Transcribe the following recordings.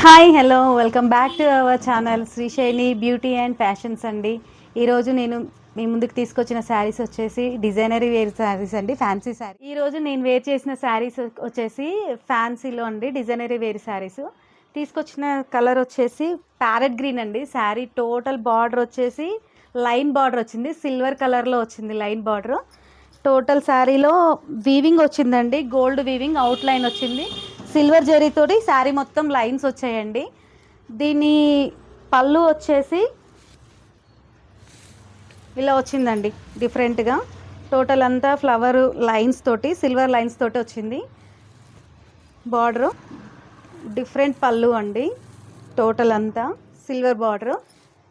Hi hello welcome back to our channel Srishaili beauty and fashions అండి. ఈరోజు నేను మీ ముందుకు తీసుకొచ్చిన శారీస్ వచ్చేసి డిజైనరీ వేర్ శారీస్ అండి, ఫ్యాన్సీ శారీ. ఈరోజు నేను వేర్ చేసిన శారీస్ వచ్చేసి ఫ్యాన్సీలో అండి, డిజైనరీ వేర్ శారీస్. తీసుకొచ్చిన కలర్ వచ్చేసి ప్యారెట్ గ్రీన్ అండి. శారీ టోటల్ బార్డర్ వచ్చేసి లైన్ బార్డర్ వచ్చింది, సిల్వర్ కలర్లో వచ్చింది లైన్ బార్డర్. టోటల్ శారీలో వీవింగ్ వచ్చిందండి, గోల్డ్ వీవింగ్ అవుట్ లైన్ వచ్చింది, సిల్వర్ జరీతోటి శారీ మొత్తం లైన్స్ వచ్చాయండి. దీని పళ్ళు వచ్చేసి ఇలా వచ్చిందండి డిఫరెంట్గా. టోటల్ అంతా ఫ్లవర్ లైన్స్ తోటి, సిల్వర్ లైన్స్ తోటి వచ్చింది. బార్డరు డిఫరెంట్ పళ్ళు అండి. టోటల్ అంతా సిల్వర్ బార్డరు,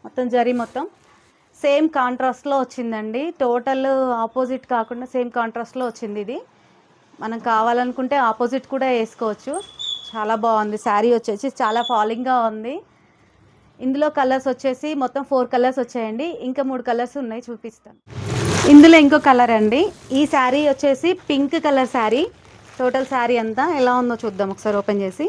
మొత్తం జరీ మొత్తం సేమ్ కాంట్రాస్ట్లో వచ్చిందండి. టోటల్ ఆపోజిట్ కాకుండా సేమ్ కాంట్రాస్ట్లో వచ్చింది. ఇది మనం కావాలనుకుంటే ఆపోజిట్ కూడా వేసుకోవచ్చు. చాలా బాగుంది శారీ, వచ్చేసి చాలా ఫాలింగ్గా ఉంది. ఇందులో కలర్స్ వచ్చేసి మొత్తం 4 కలర్స్ వచ్చాయండి, ఇంకా 3 కలర్స్ ఉన్నాయి, చూపిస్తాను. ఇందులో ఇంకో కలర్ అండి. ఈ శారీ వచ్చేసి pink colour sari. Total sari అంతా ఎలా ఉందో చూద్దాం ఒకసారి ఓపెన్ చేసి.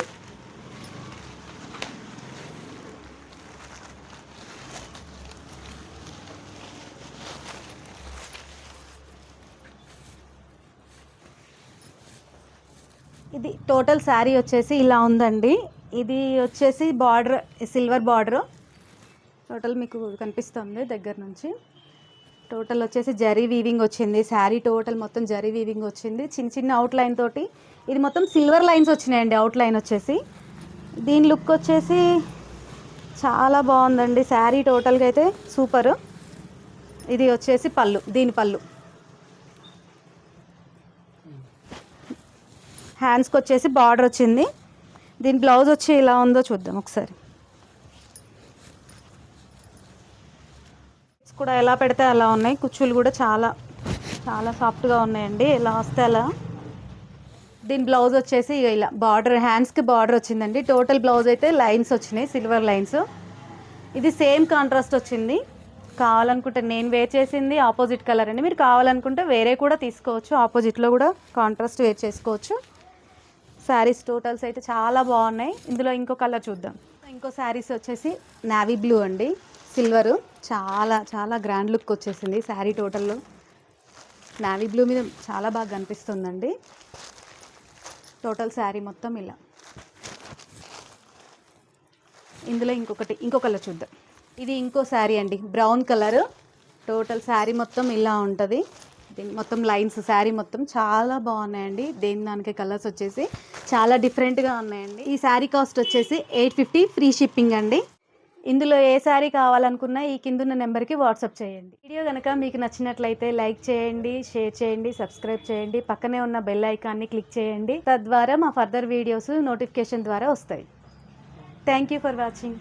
ఇది టోటల్ శారీ వచ్చేసి ఇలా ఉందండి. ఇది వచ్చేసి బార్డర్ సిల్వర్ బార్డర్, టోటల్ మీకు కనిపిస్తుంది దగ్గర నుంచి. టోటల్ వచ్చేసి జరీ వీవింగ్ వచ్చింది, శారీ టోటల్ మొత్తం జరీ వీవింగ్ వచ్చింది, చిన్న చిన్న అవుట్ లైన్ తోటి. ఇది మొత్తం సిల్వర్ లైన్స్ వచ్చినాయండి అవుట్ లైన్ వచ్చేసి. దీని లుక్ వచ్చేసి చాలా బాగుందండి శారీ, టోటల్గా అయితే సూపర్. ఇది వచ్చేసి పళ్ళు, దీని పళ్ళు. హ్యాండ్స్కి వచ్చేసి బార్డర్ వచ్చింది. దీని బ్లౌజ్ వచ్చి ఎలా ఉందో చూద్దాం ఒకసారి. కూడా ఎలా పెడితే అలా ఉన్నాయి, కుచ్చులు కూడా చాలా చాలా సాఫ్ట్గా ఉన్నాయండి, ఎలా వస్తే అలా. దీని బ్లౌజ్ వచ్చేసి ఇలా బార్డర్, హ్యాండ్స్కి బార్డర్ వచ్చిందండి. టోటల్ బ్లౌజ్ అయితే లైన్స్ వచ్చినాయి, సిల్వర్ లైన్స్. ఇది సేమ్ కాంట్రాస్ట్ వచ్చింది. కావాలనుకుంటే నేను వేర్ చేసింది ఆపోజిట్ కలర్ అండి, మీరు కావాలనుకుంటే వేరే కూడా తీసుకోవచ్చు, ఆపోజిట్లో కూడా కాంట్రాస్ట్ వేర్ చేసుకోవచ్చు. శారీస్ టోటల్స్ అయితే చాలా బాగున్నాయి. ఇందులో ఇంకో కలర్ చూద్దాం. ఇంకో శారీస్ వచ్చేసి నావీ బ్లూ అండి, సిల్వరు. చాలా చాలా గ్రాండ్ లుక్ వచ్చేసింది శారీ. టోటల్ నావీ బ్లూ మీద చాలా బాగా కనిపిస్తుందండి. టోటల్ శారీ మొత్తం ఇలా. ఇందులో ఇంకో కలర్ చూద్దాం. ఇది ఇంకో శారీ అండి, బ్రౌన్ కలర్. టోటల్ శారీ మొత్తం ఇలా ఉంటుంది. మొత్తం లైన్స్ శారీ మొత్తం చాలా బాగున్నాయండి. దానికి కలర్స్ వచ్చేసి చాలా డిఫరెంట్గా ఉన్నాయండి. ఈ శారీ కాస్ట్ వచ్చేసి 850 ఫ్రీ షిప్పింగ్ అండి. ఇందులో ఏ శారీ కావాలనుకున్నా ఈ కిందున్న నెంబర్కి వాట్సాప్ చేయండి. వీడియో కనుక మీకు నచ్చినట్లయితే లైక్ చేయండి, షేర్ చేయండి, సబ్స్క్రైబ్ చేయండి, పక్కనే ఉన్న బెల్ ఐకాన్ని క్లిక్ చేయండి. తద్వారా మా ఫర్దర్ వీడియోస్ నోటిఫికేషన్ ద్వారా వస్తాయి. Thank you for watching.